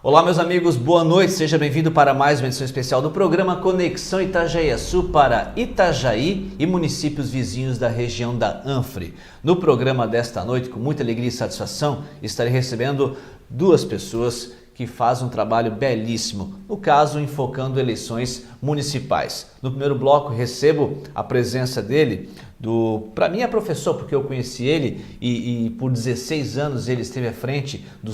Olá, meus amigos, boa noite, seja bem-vindo para mais uma edição especial do programa Conexão Itajaí-Açu para Itajaí e municípios vizinhos da região da Anfre. No programa desta noite, com muita alegria e satisfação, estarei recebendo duas pessoas que fazem um trabalho belíssimo, no caso, enfocando eleições municipais. No primeiro bloco, recebo a presença dele, para mim é professor, porque eu conheci ele e por 16 anos ele esteve à frente do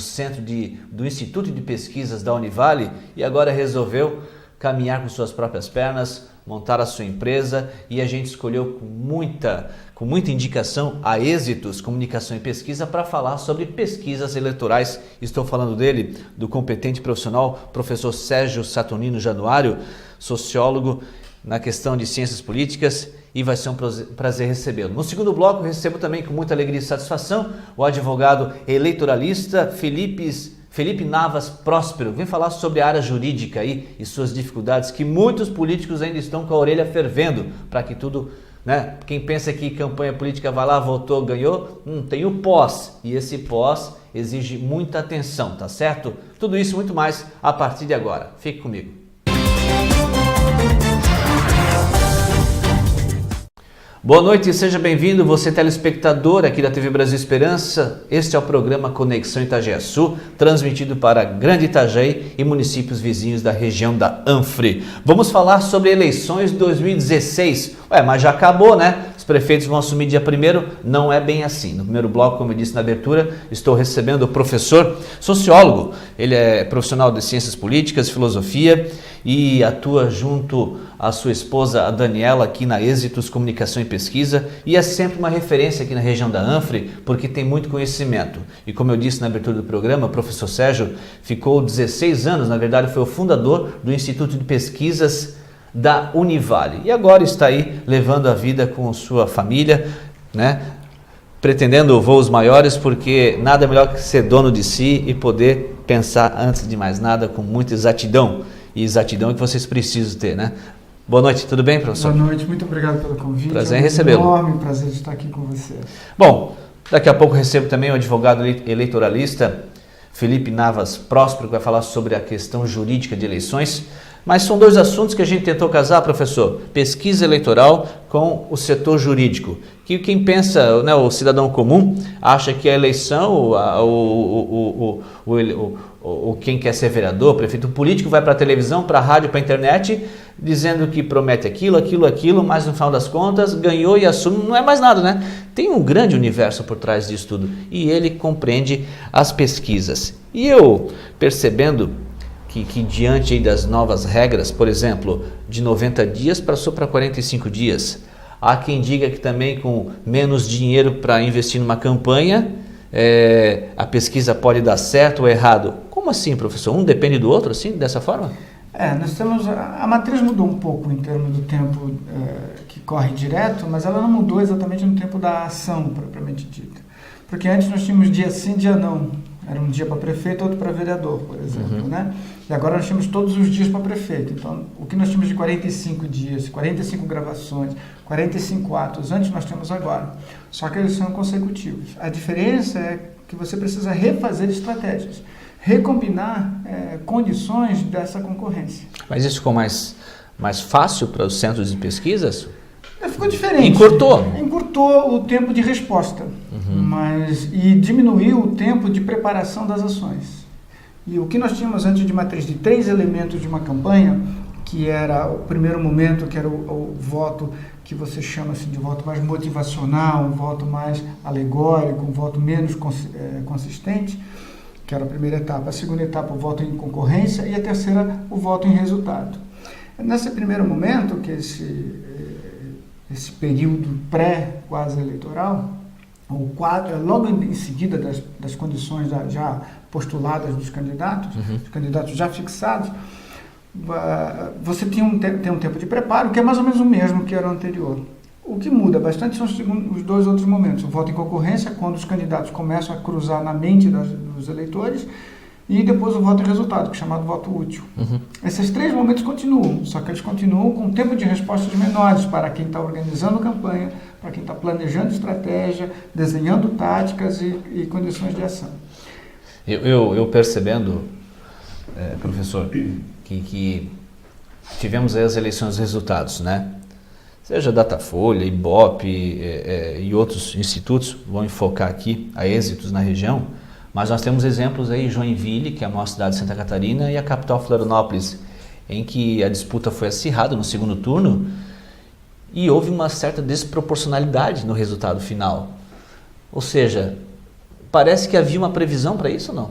do Instituto de Pesquisas da Univale e agora resolveu caminhar com suas próprias pernas, montar a sua empresa e a gente escolheu com muita indicação a Êxitos Comunicação e Pesquisa para falar sobre pesquisas eleitorais. Estou falando dele, do competente profissional, professor Sérgio Saturnino Januário, sociólogo na questão de ciências políticas, e vai ser um prazer recebê-lo. No segundo bloco, recebo também com muita alegria e satisfação o advogado eleitoralista Felipe Navas Próspero. Vem falar sobre a área jurídica aí e suas dificuldades, que muitos políticos ainda estão com a orelha fervendo para que tudo, né? Quem pensa que campanha política vai lá, votou, ganhou, tem o pós, e esse pós exige muita atenção, tá certo? Tudo isso e muito mais a partir de agora. Fique comigo. Boa noite e seja bem-vindo, você telespectador aqui da TV Brasil Esperança. Este é o programa Conexão Itajaí-Açu, transmitido para Grande Itajaí e municípios vizinhos da região da Anfre. Vamos falar sobre eleições 2016. Mas já acabou, né? Os prefeitos vão assumir dia 1º, não é bem assim. No primeiro bloco, como eu disse na abertura, estou recebendo o professor sociólogo. Ele é profissional de ciências políticas, filosofia e atua junto à sua esposa, a Daniela, aqui na Êxitos Comunicação e Pesquisa, e é sempre uma referência aqui na região da Anfre, porque tem muito conhecimento. E como eu disse na abertura do programa, o professor Sérgio ficou 16 anos, na verdade foi o fundador do Instituto de Pesquisas da Univale. E agora está aí levando a vida com sua família, né? Pretendendo voos maiores, porque nada melhor que ser dono de si e poder pensar antes de mais nada com muita exatidão. E exatidão é que vocês precisam ter, né? Boa noite, tudo bem, professor? Boa noite, muito obrigado pelo convite. Prazer em recebê-lo. É um enorme prazer de estar aqui com você. Bom, daqui a pouco recebo também o advogado eleitoralista Felipe Navas Próspero, que vai falar sobre a questão jurídica de eleições. Mas são dois assuntos que a gente tentou casar, professor: pesquisa eleitoral com o setor jurídico. Que quem pensa, né, o cidadão comum, acha que a eleição, quem quer ser vereador, prefeito, o político vai para a televisão, para a rádio, para a internet, dizendo que promete aquilo, mas no final das contas ganhou e assume, não é mais nada, né? Tem um grande universo por trás disso tudo e ele compreende as pesquisas. E eu, percebendo que diante aí das novas regras, por exemplo, de 90 dias passou para 45 dias. Há quem diga que também com menos dinheiro para investir numa campanha, a pesquisa pode dar certo ou errado. Como assim, professor? Um depende do outro, assim, dessa forma? Nós temos, a matriz mudou um pouco em termos do tempo que corre direto, mas ela não mudou exatamente no tempo da ação, propriamente dita. Porque antes nós tínhamos dia sim, dia não. Era um dia para prefeito, outro para vereador, por exemplo, né? E agora nós temos todos os dias para prefeito. Então, o que nós tínhamos de 45 dias, 45 gravações, 45 atos, antes nós temos agora. Só que eles são consecutivos. A diferença é que você precisa refazer estratégias, recombinar condições dessa concorrência. Mas isso ficou mais fácil para os centros de pesquisas? Ficou diferente. Encurtou o tempo de resposta, e diminuiu o tempo de preparação das ações. E o que nós tínhamos antes de matriz de 3 elementos de uma campanha, que era o primeiro momento, que era o voto que você chama assim, de voto mais motivacional, um voto mais alegórico, um voto menos consistente, que era a primeira etapa. A segunda etapa, o voto em concorrência, e a terceira, o voto em resultado. Nesse primeiro momento, que esse período pré-quase eleitoral, logo em seguida das condições já postuladas dos candidatos, os candidatos já fixados, você tem um tempo de preparo que é mais ou menos o mesmo que era o anterior. O que muda bastante são os dois outros momentos. O voto em concorrência, quando os candidatos começam a cruzar na mente dos eleitores, e depois o voto em resultado, que é chamado voto útil. Esses 3 momentos continuam, só que eles continuam com tempo de respostas menores para quem está organizando campanha, para quem está planejando estratégia, desenhando táticas e condições de ação. Eu percebendo professor, que tivemos aí as eleições, os resultados, né? Seja Datafolha, Ibope e outros institutos vão enfocar aqui a êxitos na região, mas nós temos exemplos aí, Joinville, que é a maior cidade de Santa Catarina, e a capital Florianópolis, em que a disputa foi acirrada no segundo turno e houve uma certa desproporcionalidade no resultado final. Ou seja, parece que havia uma previsão para isso ou não?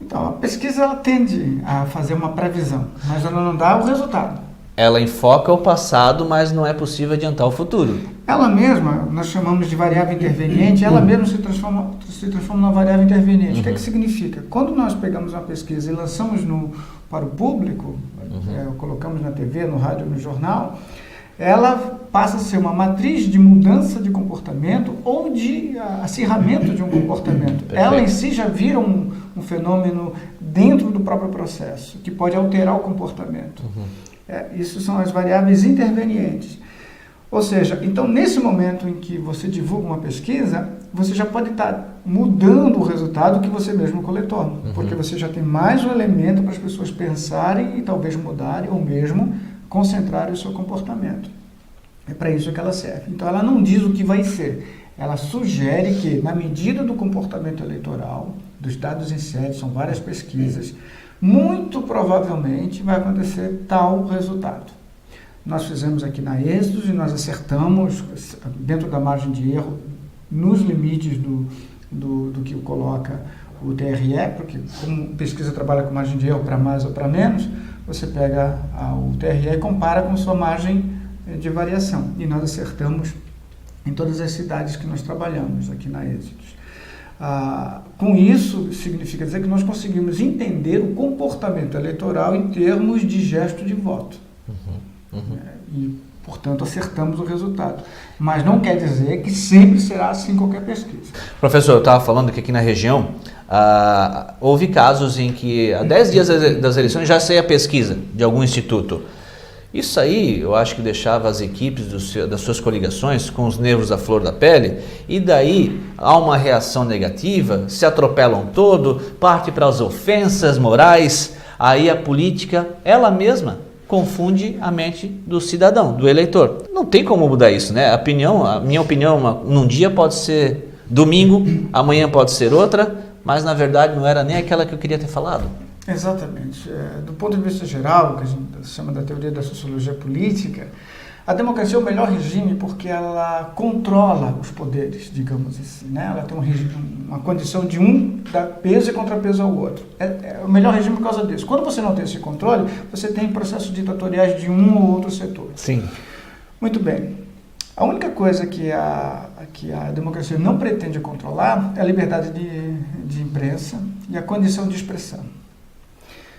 Então, a pesquisa ela tende a fazer uma previsão, mas ela não dá o resultado. Ela enfoca o passado, mas não é possível adiantar o futuro. Ela mesma, nós chamamos de variável interveniente, ela mesma se transforma numa variável interveniente. O que significa? Quando nós pegamos uma pesquisa e lançamos para o público, colocamos na TV, no rádio, no jornal, ela passa a ser uma matriz de mudança de comportamento ou de acirramento de um comportamento. Perfeito. Ela em si já vira um fenômeno dentro do próprio processo, que pode alterar o comportamento. Isso são as variáveis intervenientes. Ou seja, então nesse momento em que você divulga uma pesquisa, você já pode estar mudando o resultado que você mesmo coletou, porque você já tem mais um elemento para as pessoas pensarem e talvez mudarem ou mesmo concentrarem o seu comportamento. É para isso que ela serve. Então ela não diz o que vai ser, ela sugere que na medida do comportamento eleitoral, dos dados inseridos, são várias pesquisas, muito provavelmente vai acontecer tal resultado. Nós fizemos aqui na Êxitos e nós acertamos dentro da margem de erro, nos limites do que coloca o TRE, porque como pesquisa trabalha com margem de erro para mais ou para menos, você pega o TRE e compara com sua margem de variação. E nós acertamos em todas as cidades que nós trabalhamos aqui na Êxitos. Com isso, significa dizer que nós conseguimos entender o comportamento eleitoral em termos de gesto de voto. E, portanto, acertamos o resultado. Mas não quer dizer que sempre será assim qualquer pesquisa. Professor, eu estava falando que aqui na região houve casos em que há 10 dias das eleições já saía a pesquisa de algum instituto. Isso aí eu acho que deixava as equipes das suas coligações com os nervos à flor da pele, e daí há uma reação negativa, se atropelam todo, parte para as ofensas morais, aí a política, ela mesma, confunde a mente do cidadão, do eleitor. Não tem como mudar isso, né? A minha opinião, num dia pode ser domingo, amanhã pode ser outra, mas na verdade não era nem aquela que eu queria ter falado. Exatamente. Do ponto de vista geral, que a gente chama da teoria da sociologia política, a democracia é o melhor regime porque ela controla os poderes, digamos assim, né? Ela tem uma condição de dar peso e contrapeso ao outro. É o melhor regime por causa disso. Quando você não tem esse controle, você tem processos ditatoriais de um ou outro setor. Sim. Muito bem. A única coisa que a democracia não pretende controlar é a liberdade de imprensa e a condição de expressão.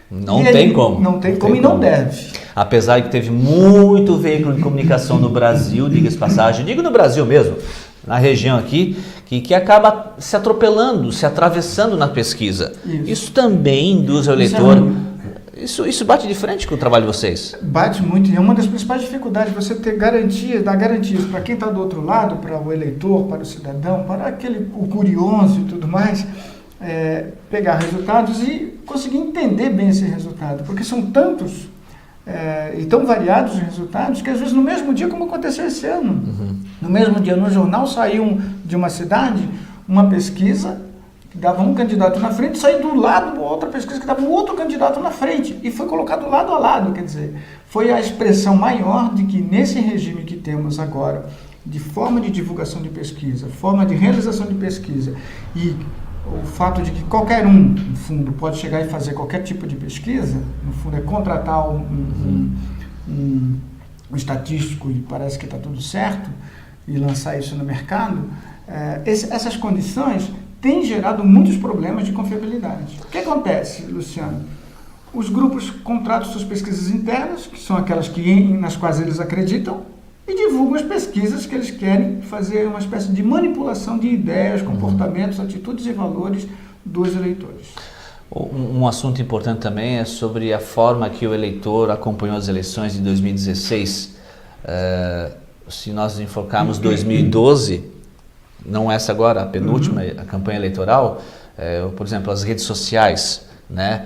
Não tem como. Não tem como e não deve. Apesar de que teve muito veículo de comunicação no Brasil, diga-se passagem, digo no Brasil mesmo, na região aqui, que acaba se atropelando, se atravessando na pesquisa. Isso também induz o eleitor. Isso bate de frente com o trabalho de vocês? Bate muito, e é uma das principais dificuldades, você ter dar garantias para quem está do outro lado, para o eleitor, para o cidadão, para o curioso e tudo mais, pegar resultados e conseguir entender bem esse resultado, porque são tantos e tão variados os resultados que às vezes no mesmo dia, como aconteceu esse ano, no mesmo dia no jornal saiu de uma cidade uma pesquisa que dava um candidato na frente, saiu do lado outra pesquisa que dava um outro candidato na frente e foi colocado lado a lado, quer dizer, foi a expressão maior de que nesse regime que temos agora, de forma de divulgação de pesquisa, forma de realização de pesquisa e o fato de que qualquer no fundo, pode chegar e fazer qualquer tipo de pesquisa, no fundo é contratar um estatístico e parece que está tudo certo, e lançar isso no mercado, essas condições têm gerado muitos problemas de confiabilidade. O que acontece, Luciano? Os grupos contratam suas pesquisas internas, que são aquelas nas quais eles acreditam, e divulgam as pesquisas que eles querem fazer uma espécie de manipulação de ideias, comportamentos, atitudes e valores dos eleitores. Um assunto importante também é sobre a forma que o eleitor acompanhou as eleições de 2016. Se nós enfocarmos 2012, não essa agora, a penúltima, a campanha eleitoral, por exemplo, as redes sociais né?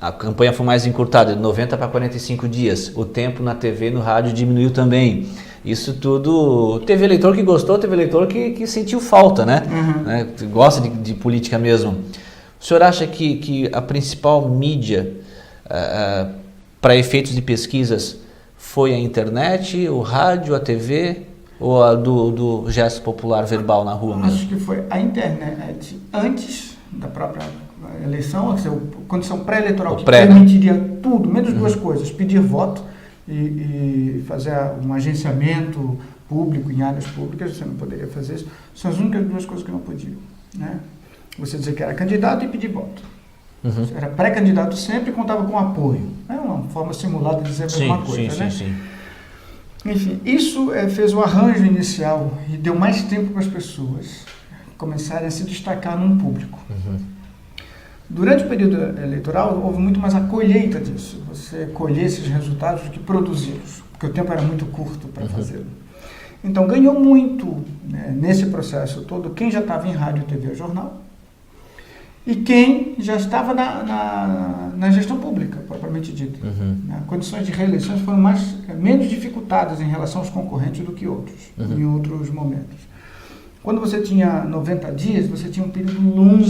A campanha foi mais encurtada, de 90 para 45 dias. O tempo na TV e no rádio diminuiu também. Isso tudo, teve eleitor que gostou, teve eleitor que sentiu falta, né? Né? Gosta de política mesmo. O senhor acha que a principal mídia para efeitos de pesquisas foi a internet, o rádio, a TV ou a do gesto popular verbal na rua mesmo? Acho que foi a internet antes da própria eleição, ou seja, a condição pré-eleitoral que permitiria tudo, menos duas coisas, pedir voto e fazer um agenciamento público em áreas públicas, você não poderia fazer isso. São as únicas duas coisas que não podiam, né? Você dizer que era candidato e pedir voto. Era pré-candidato sempre e contava com apoio. É uma forma simulada de dizer a mesma coisa, né? Sim. Enfim, isso fez o arranjo inicial e deu mais tempo para as pessoas começarem a se destacar num público. Durante o período eleitoral, houve muito mais a colheita disso. Você colher esses resultados do que produzi-los, porque o tempo era muito curto para fazê-lo. Então, ganhou muito, né, nesse processo todo quem já estava em rádio, TV e jornal e quem já estava na gestão pública, propriamente dita. Condições de reeleições foram menos dificultadas em relação aos concorrentes do que outros, em outros momentos. Quando você tinha 90 dias, você tinha um período longo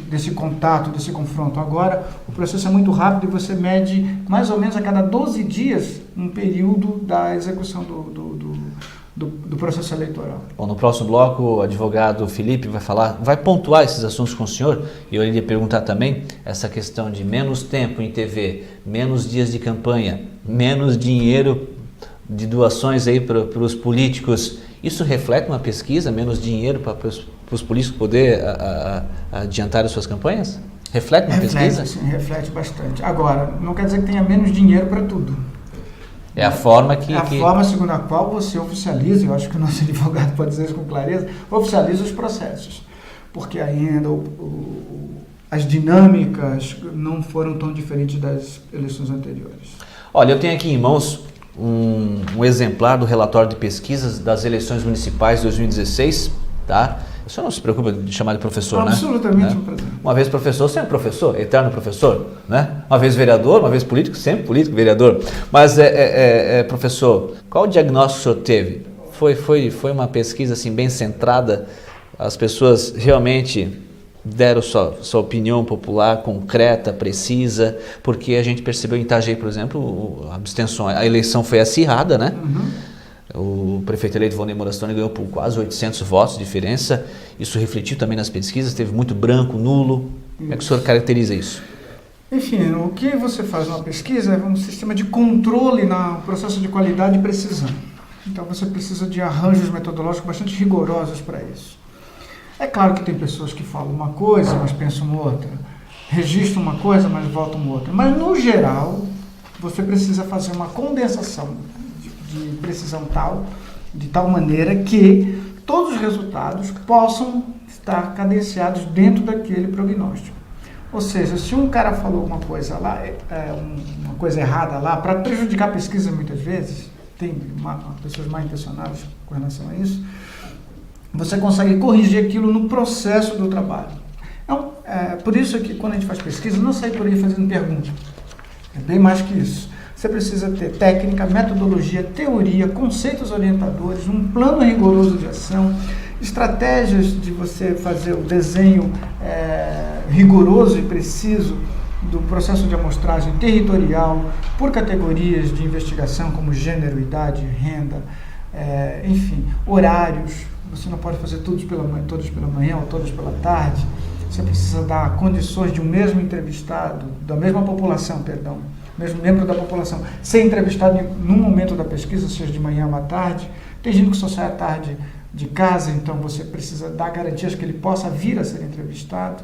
desse contato, desse confronto. Agora, o processo é muito rápido e você mede mais ou menos a cada 12 dias um período da execução do processo eleitoral. Bom, no próximo bloco, o advogado Felipe vai pontuar esses assuntos com o senhor, e eu iria perguntar também essa questão de menos tempo em TV, menos dias de campanha, menos dinheiro de doações aí para os políticos. Isso reflete uma pesquisa, menos dinheiro para os políticos poder adiantar as suas campanhas? Reflete uma pesquisa? Sim, reflete bastante. Agora, não quer dizer que tenha menos dinheiro para tudo. É a forma que... A forma segundo a qual você oficializa, eu acho que o nosso advogado pode dizer isso com clareza, oficializa os processos. Porque ainda as dinâmicas não foram tão diferentes das eleições anteriores. Olha, eu tenho aqui em mãos um exemplar do relatório de pesquisas das eleições municipais de 2016, tá? O senhor não se preocupa de chamar de professor, né? Absolutamente, um prazer. Uma vez professor, sempre professor, eterno professor, né? Uma vez vereador, uma vez político, sempre político, vereador. Mas, professor, qual o diagnóstico que o senhor teve? Foi uma pesquisa assim, bem centrada? As pessoas realmente deram sua opinião popular concreta, precisa? Porque a gente percebeu em Itajaí, por exemplo, a eleição foi acirrada, né? O prefeito eleito Valnei Morastone ganhou por quase 800 votos de diferença. Isso refletiu também nas pesquisas, teve muito branco, nulo. Como é que o senhor caracteriza isso? Enfim, o que você faz numa pesquisa é um sistema de controle no processo de qualidade e precisão. Então você precisa de arranjos metodológicos bastante rigorosos para isso. É claro que tem pessoas que falam uma coisa, mas pensam outra. Registram uma coisa, mas votam outra. Mas, no geral, você precisa fazer uma condensação de precisão de tal maneira que todos os resultados possam estar cadenciados dentro daquele prognóstico. Ou seja, se um cara falou uma coisa lá, uma coisa errada lá, para prejudicar a pesquisa muitas vezes, tem pessoas mal intencionadas com relação a isso, você consegue corrigir aquilo no processo do trabalho. Então, por isso que quando a gente faz pesquisa, não sai por aí fazendo pergunta. É bem mais que isso. Você precisa ter técnica, metodologia, teoria, conceitos orientadores, um plano rigoroso de ação, estratégias de você fazer o desenho rigoroso e preciso do processo de amostragem territorial por categorias de investigação como gênero, idade, renda, enfim, horários. Você não pode fazer todos pela manhã ou todos pela tarde. Você precisa dar condições de um mesmo entrevistado, da mesma população, mesmo membro da população, ser entrevistado num momento da pesquisa, seja de manhã ou à tarde. Tem gente que só sai à tarde de casa, então você precisa dar garantias que ele possa vir a ser entrevistado.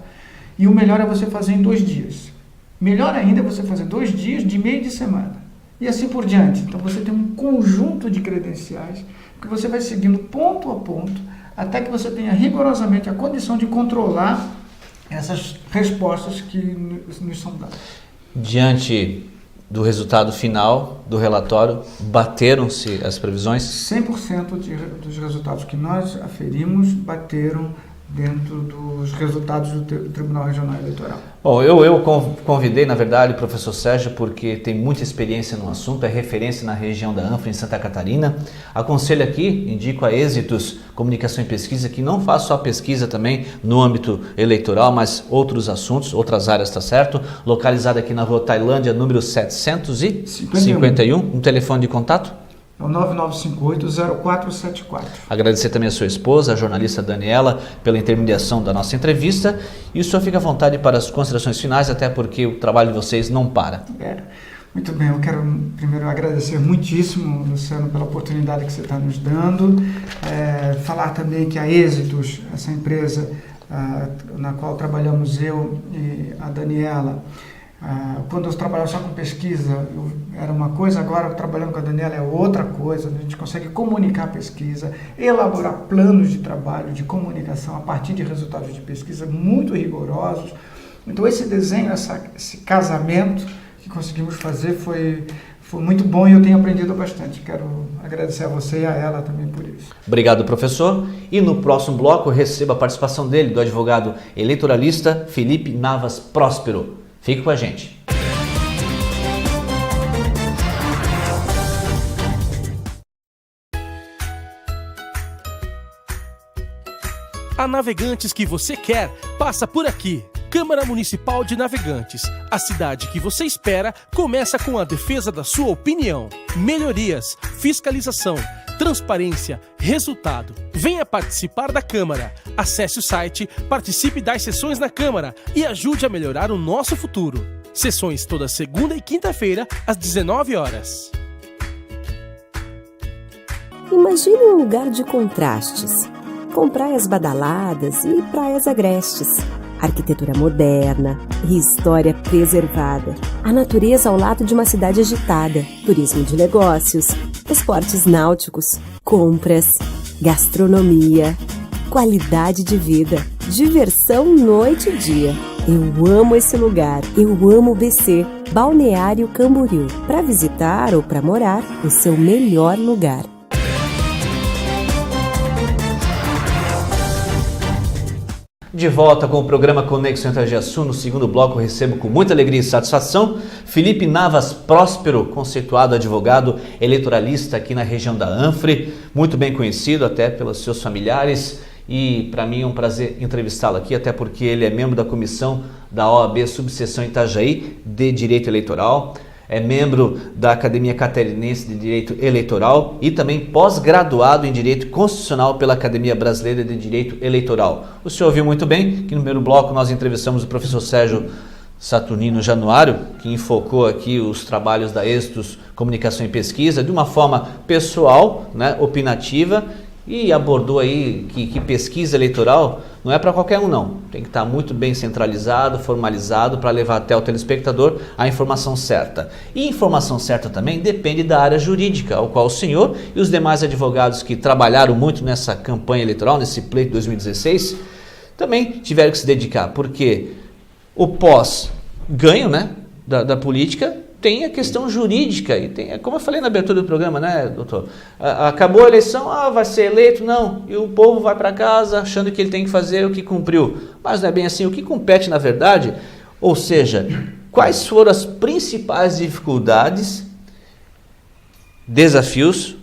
E o melhor é você fazer em 2 dias. Melhor ainda é você fazer 2 dias de meio de semana. E assim por diante. Então você tem um conjunto de credenciais que você vai seguindo ponto a ponto até que você tenha rigorosamente a condição de controlar essas respostas que nos são dadas. Diante do resultado final do relatório, bateram-se as previsões? 100% dos resultados que nós aferimos bateram dentro dos resultados do Tribunal Regional Eleitoral. Bom, eu convidei, na verdade, o professor Sérgio porque tem muita experiência no assunto, é referência na região da Anfra, em Santa Catarina. Aconselho aqui, indico a Êxitos Comunicação e Pesquisa, que não faz só pesquisa também no âmbito eleitoral, mas outros assuntos, outras áreas, tá certo? Localizada aqui na Rua Tailândia, número 751, um telefone de contato? É o 9958-0474. Agradecer também a sua esposa, a jornalista Daniela, pela intermediação da nossa entrevista. E o senhor fica à vontade para as considerações finais, até porque o trabalho de vocês não para. Muito bem, eu quero primeiro agradecer muitíssimo, Luciano, pela oportunidade que você está nos dando. Falar também que a Êxitos, essa empresa na qual trabalhamos eu e a Daniela, quando eu trabalhava só com pesquisa, era uma coisa, agora trabalhando com a Daniela é outra coisa. A gente consegue comunicar a pesquisa, elaborar planos de trabalho, de comunicação a partir de resultados de pesquisa muito rigorosos. Então esse desenho, esse casamento que conseguimos fazer foi muito bom e eu tenho aprendido bastante. Quero agradecer a você e a ela também por isso. Obrigado, professor. E no próximo bloco eu recebo a participação dele, do advogado eleitoralista Felipe Navas Próspero. Fique com a gente. A Navegantes que você quer passa por aqui. Câmara Municipal de Navegantes. A cidade que você espera começa com a defesa da sua opinião. Melhorias, fiscalização, transparência, resultado. Venha participar da Câmara. Acesse o site, participe das sessões na Câmara e ajude a melhorar o nosso futuro. Sessões toda segunda e quinta-feira, às 19 horas. Imagine um lugar de contrastes, com praias badaladas e praias agrestes. Arquitetura moderna e história preservada. A natureza ao lado de uma cidade agitada. Turismo de negócios, esportes náuticos, compras, gastronomia, qualidade de vida, diversão noite e dia. Eu amo esse lugar. Eu amo o BC, Balneário Camboriú. Para visitar ou para morar, o seu melhor lugar. De volta com o programa Conexão Itajaí. No segundo bloco recebo com muita alegria e satisfação Felipe Navas Próspero, conceituado advogado eleitoralista aqui na região da Anfra, muito bem conhecido até pelos seus familiares, e para mim é um prazer entrevistá-lo aqui, até porque ele é membro da comissão da OAB Subseção Itajaí de Direito Eleitoral, é membro da Academia Catarinense de Direito Eleitoral e também pós-graduado em Direito Constitucional pela Academia Brasileira de Direito Eleitoral. O senhor ouviu muito bem que no primeiro bloco nós entrevistamos o professor Sérgio Saturnino Januário, que enfocou aqui os trabalhos da Êxitos Comunicação e Pesquisa de uma forma pessoal, opinativa, e abordou aí que pesquisa eleitoral não é para qualquer um não, tem que estar muito bem centralizado, formalizado para levar até o telespectador a informação certa. E informação certa também depende da área jurídica, ao qual o senhor e os demais advogados que trabalharam muito nessa campanha eleitoral, nesse pleito de 2016, também tiveram que se dedicar, porque o pós-ganho da política tem a questão jurídica e tem, como eu falei na abertura do programa, doutor? Acabou a eleição, vai ser eleito, não, e o povo vai para casa achando que ele tem que fazer o que cumpriu. Mas não é bem assim, o que compete na verdade, ou seja, quais foram as principais dificuldades, desafios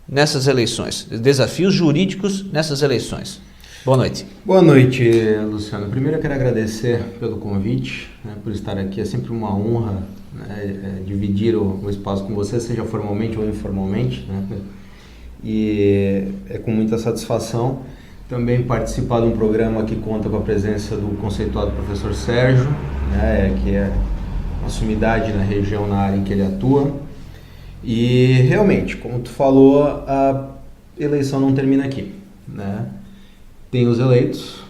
nessas eleições, desafios jurídicos nessas eleições. Boa noite. Boa noite, Luciano. Primeiro eu quero agradecer pelo convite, por estar aqui. É sempre uma honra dividir o espaço com você, seja formalmente ou informalmente. E é com muita satisfação também participar de um programa que conta com a presença do conceituado professor Sérgio, que é uma sumidade na região, na área em que ele atua. E realmente, como tu falou, a eleição não termina aqui, Tem os eleitos,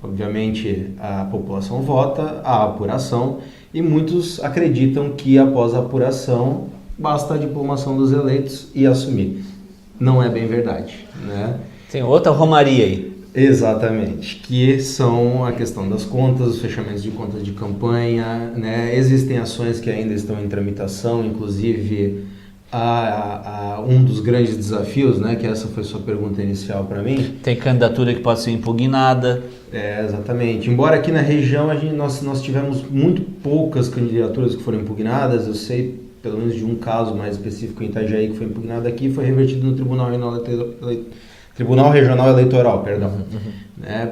obviamente a população vota, há apuração, e muitos acreditam que após a apuração basta a diplomação dos eleitos e assumir. Não é bem verdade, Tem outra romaria aí. Exatamente, que são a questão das contas, os fechamentos de contas de campanha, Existem ações que ainda estão em tramitação, inclusive um dos grandes desafios, né, que essa foi sua pergunta inicial para mim. Tem candidatura que pode ser impugnada. Exatamente. Embora aqui na região nós tivemos muito poucas candidaturas que foram impugnadas, eu sei pelo menos de um caso mais específico em Itajaí que foi impugnado aqui, foi revertido no Tribunal Regional Eleitoral, perdão.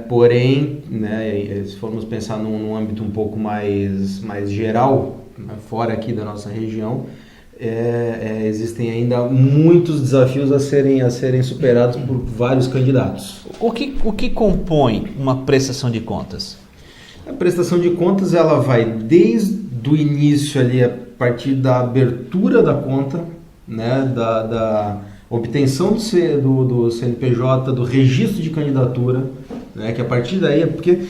Porém, né, se formos pensar num âmbito um pouco mais geral, né, fora aqui da nossa região, existem ainda muitos desafios a serem superados por vários candidatos. O que compõe uma prestação de contas? A prestação de contas ela vai desde o início ali, a partir da abertura da conta, né, da obtenção do CNPJ, do registro de candidatura, né, que a partir daí, porque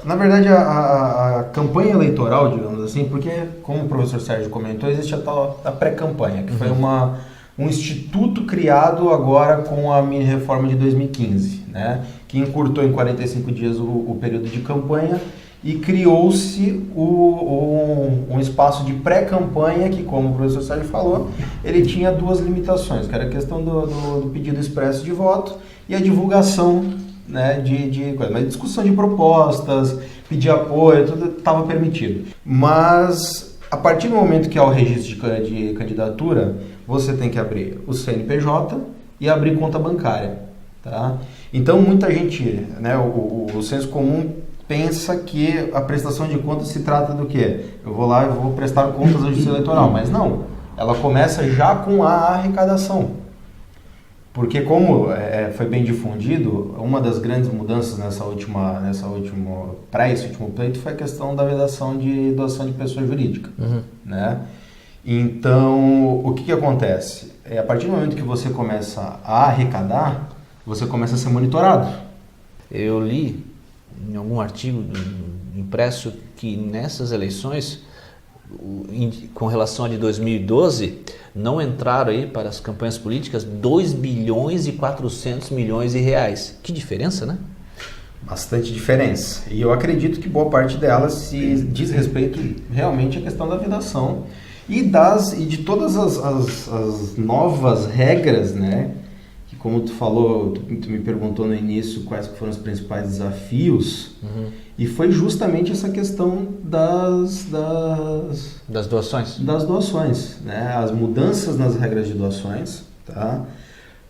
na verdade a campanha eleitoral, digamos assim, porque como o professor Sérgio comentou, existe a pré-campanha, que foi um instituto criado agora com a mini reforma de 2015, né, que encurtou em 45 dias o período de campanha e criou-se um espaço de pré-campanha que, como o professor Sérgio falou, ele tinha duas limitações, que era a questão do pedido expresso de voto e a divulgação, né, de coisa. Mas discussão de propostas, pedir apoio, tudo estava permitido. Mas, a partir do momento que há o registro de candidatura, você tem que abrir o CNPJ e abrir conta bancária. Tá? Então, muita gente, né, o senso comum pensa que a prestação de contas se trata do quê? Eu vou lá e vou prestar contas à Justiça Eleitoral, mas não. Ela começa já com a arrecadação. Porque como foi bem difundido, uma das grandes mudanças para esse último pleito foi a questão da vedação de doação de pessoa jurídica. Né? Então, o que acontece? A partir do momento que você começa a arrecadar, você começa a ser monitorado. Eu li em algum artigo impresso que nessas eleições, com relação a de 2012, não entraram aí para as campanhas políticas 2 bilhões e 400 milhões de reais. Que diferença, né? Bastante diferença. E eu acredito que boa parte delas se diz respeito realmente à questão da vedação e de todas as novas regras, né? Que como tu falou, tu me perguntou no início quais foram os principais desafios, e foi justamente essa questão das doações. Das doações, né? As mudanças nas regras de doações, tá?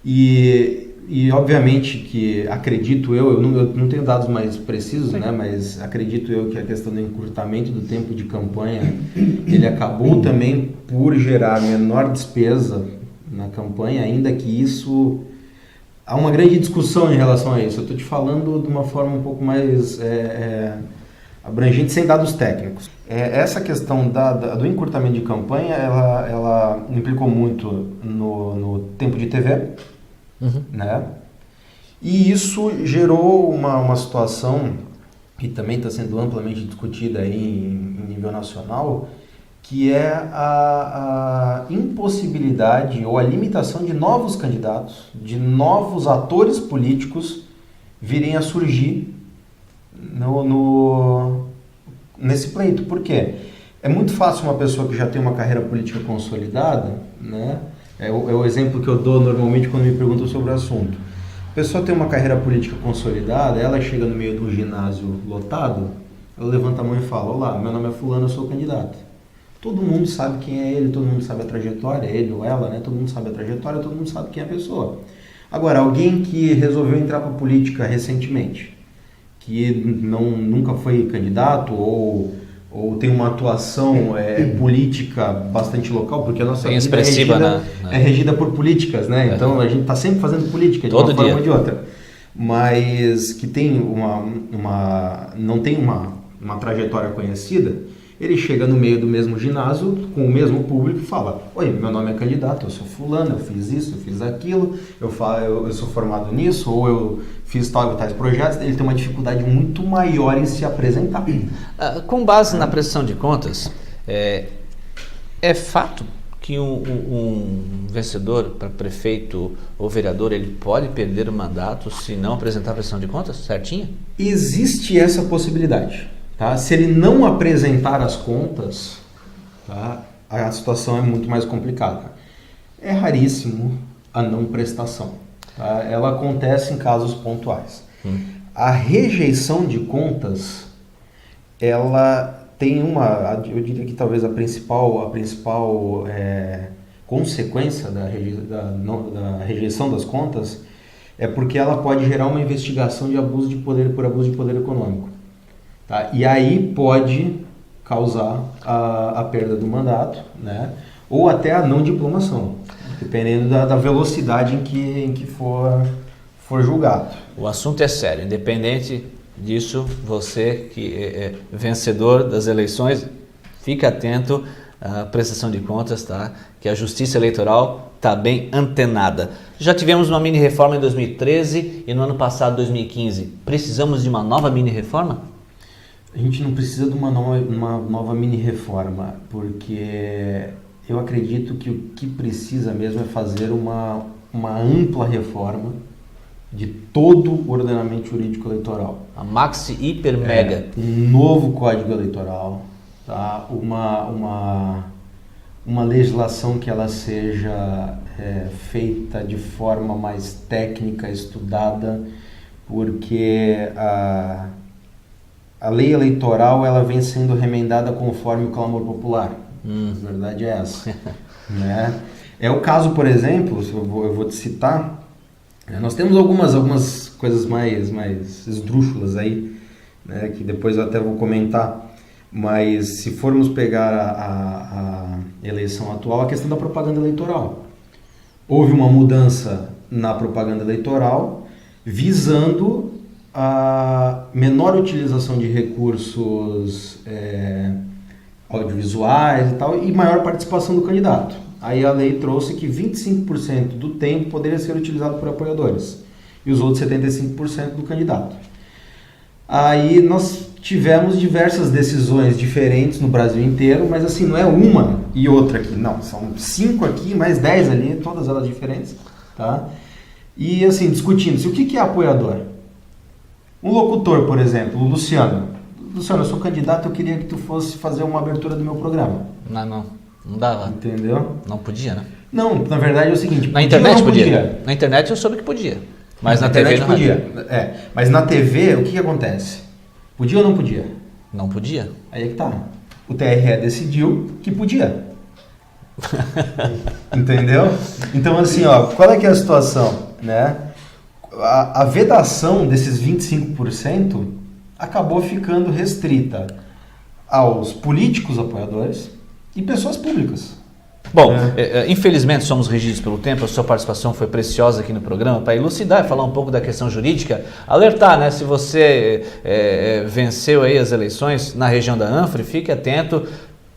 E obviamente que acredito eu não tenho dados mais precisos, né? Mas acredito eu que a questão do encurtamento do tempo de campanha, ele acabou também por gerar menor despesa na campanha, ainda que isso... Há uma grande discussão em relação a isso. Eu estou te falando de uma forma um pouco mais abrangente, sem dados técnicos. Essa questão do encurtamento de campanha, ela implicou muito no tempo de TV, né? E isso gerou uma situação que também está sendo amplamente discutida aí em nível nacional, que é a impossibilidade ou a limitação de novos candidatos, de novos atores políticos virem a surgir nesse pleito. Por quê? É muito fácil uma pessoa que já tem uma carreira política consolidada, né? É o exemplo que eu dou normalmente quando me perguntam sobre o assunto. A pessoa tem uma carreira política consolidada, ela chega no meio de um ginásio lotado, ela levanta a mão e fala: olá, meu nome é fulano, eu sou candidato. Todo mundo sabe quem é ele, todo mundo sabe a trajetória, ele ou ela, né? Todo mundo sabe a trajetória, todo mundo sabe quem é a pessoa. Agora, alguém que resolveu entrar para a política recentemente, que nunca foi candidato ou tem uma atuação política bastante local, porque a nossa vida é regida por políticas, né? Então a gente está sempre fazendo política de uma forma ou de outra. Mas que tem não tem uma trajetória conhecida, ele chega no meio do mesmo ginásio, com o mesmo público, e fala: oi, meu nome é candidato, eu sou fulano, eu fiz isso, eu fiz aquilo, eu sou formado nisso, ou eu fiz tais projetos. Ele tem uma dificuldade muito maior em se apresentar. Com base na prestação de contas, é fato que um vencedor para prefeito ou vereador, ele pode perder o mandato se não apresentar a prestação de contas certinha? Existe essa possibilidade. Tá? Se ele não apresentar as contas, tá, a situação é muito mais complicada. É raríssimo a não prestação. Tá? Ela acontece em casos pontuais. A rejeição de contas, ela tem eu diria que talvez a principal consequência da rejeição das contas é porque ela pode gerar uma investigação de abuso de poder por abuso de poder econômico. Tá? E aí pode causar a perda do mandato, né? Ou até a não diplomação, dependendo da velocidade em que for julgado. O assunto é sério, independente disso, você que é vencedor das eleições, fique atento à prestação de contas, tá? Que a Justiça Eleitoral está bem antenada. Já tivemos uma mini-reforma em 2013 e no ano passado, 2015. Precisamos de uma nova mini-reforma? A gente não precisa de uma nova mini-reforma, porque eu acredito que o que precisa mesmo é fazer uma ampla reforma de todo o ordenamento jurídico eleitoral. A maxi, hiper, mega. Um novo Código Eleitoral, tá? Uma legislação que ela seja feita de forma mais técnica, estudada, porque a lei eleitoral ela vem sendo remendada conforme o clamor popular. A verdade é essa. Né? É o caso, por exemplo, eu vou te citar, nós temos algumas coisas mais esdrúxulas aí, né, que depois eu até vou comentar, mas se formos pegar a eleição atual, a questão da propaganda eleitoral. Houve uma mudança na propaganda eleitoral visando a menor utilização de recursos audiovisuais e tal, e maior participação do candidato. Aí a lei trouxe que 25% do tempo poderia ser utilizado por apoiadores e os outros 75% do candidato. Aí nós tivemos diversas decisões diferentes no Brasil inteiro, mas assim, não é uma e outra aqui, não, são 5 aqui, mais 10 ali, todas elas diferentes, tá? E assim, discutindo-se, o que é apoiador? Um locutor, por exemplo, o Luciano, eu sou candidato, eu queria que tu fosse fazer uma abertura do meu programa. Não dava. Entendeu? Não podia, né? Não, na verdade é o seguinte... Na internet podia. Na internet eu soube que podia. Mas na TV não podia. Mas na TV, o que acontece? Podia ou não podia? Não podia. Aí é que tá. O TRE decidiu que podia. Entendeu? Então assim, qual é que é a situação? Né? A vedação desses 25% acabou ficando restrita aos políticos apoiadores e pessoas públicas. Bom, infelizmente somos regidos pelo tempo, a sua participação foi preciosa aqui no programa para elucidar e falar um pouco da questão jurídica, alertar, né, se você venceu aí as eleições na região da Anfre, fique atento,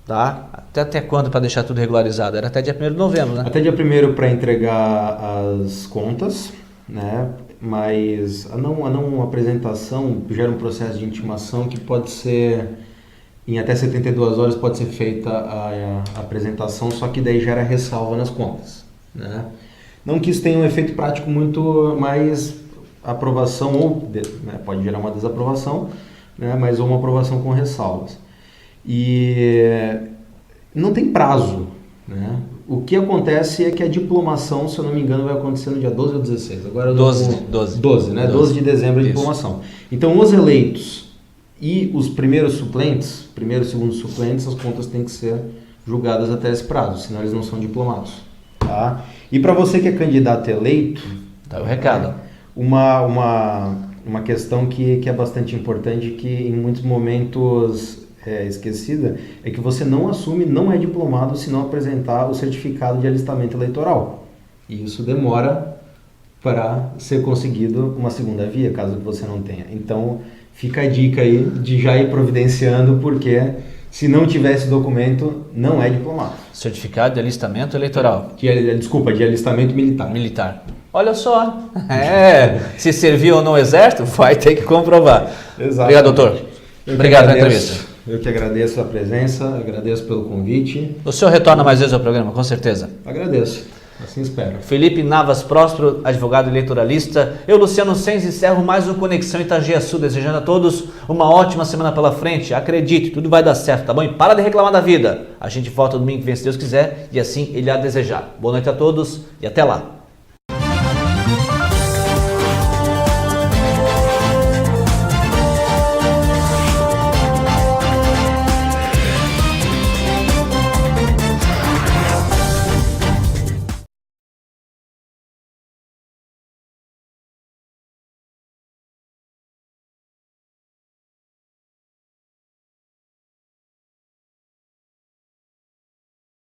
tá? Até quando para deixar tudo regularizado? Era até dia 1º de novembro, né? Até dia 1º para entregar as contas, né? Mas a não apresentação gera um processo de intimação que pode ser, em até 72 horas pode ser feita a apresentação, só que daí gera ressalva nas contas, né? Não que isso tenha um efeito prático muito mais aprovação, né, pode gerar uma desaprovação, né, mas uma aprovação com ressalvas. E não tem prazo, né? O que acontece é que a diplomação, se eu não me engano, vai acontecer no dia 12 ou 16. Agora 12, né? 12 de dezembro a diplomação. Então, os eleitos e os primeiros e segundos suplentes, as contas têm que ser julgadas até esse prazo, senão eles não são diplomados. Tá? E para você que é candidato eleito... Tá o recado. Uma questão que é bastante importante, que em muitos momentos esquecida, é que você não assume, não é diplomado se não apresentar o certificado de alistamento eleitoral. E isso demora para ser conseguido uma segunda via, caso você não tenha. Então, fica a dica aí de já ir providenciando, porque se não tiver esse documento, não é diplomado. Certificado de alistamento eleitoral. De alistamento militar. Militar. Olha só, se serviu no exército, vai ter que comprovar. Exato. Obrigado, doutor. Obrigado pela entrevista. Eu que agradeço a presença, agradeço pelo convite. O senhor retorna mais vezes ao programa, com certeza. Agradeço. Assim espero. Felipe Navas Próspero, advogado eleitoralista. Eu, Luciano Senz, encerro mais um Conexão Itajaí-Sul, desejando a todos uma ótima semana pela frente. Acredite, tudo vai dar certo, tá bom? E para de reclamar da vida. A gente volta domingo que vem, se Deus quiser, e assim Ele há desejar. Boa noite a todos e até lá.